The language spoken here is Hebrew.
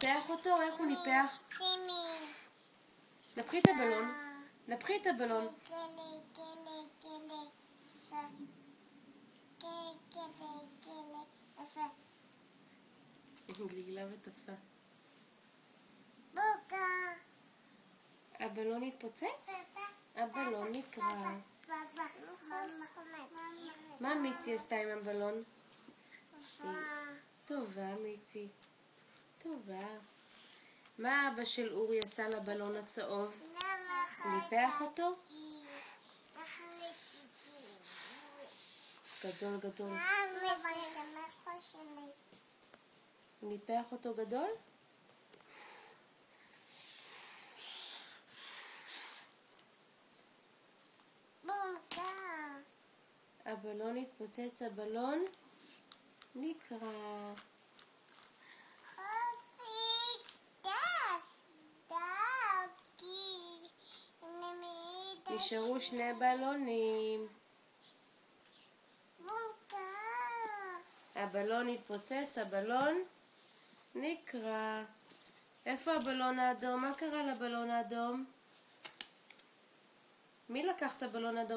ניפח אותו? איך הוא ניפח? נפחי את הבלון. נפחי את הבלון. גלילה ותפסה. הבלון התפוצץ? הבלון נקרע. מה מיצי עשתה עם הבלון? טובה מיצי. טובה. מה אבא של אורי עשה לבלון הצהוב? ניפח אותו? גדול גדול. ניפח אותו גדול? הבלון התפוצץ, הבלון נקרע. נשארו 2 בלונים. הבלון התפוצץ, הבלון נקרע. איפה הבלון האדום? מה קרה לבלון האדום? מי לקח את הבלון האדום?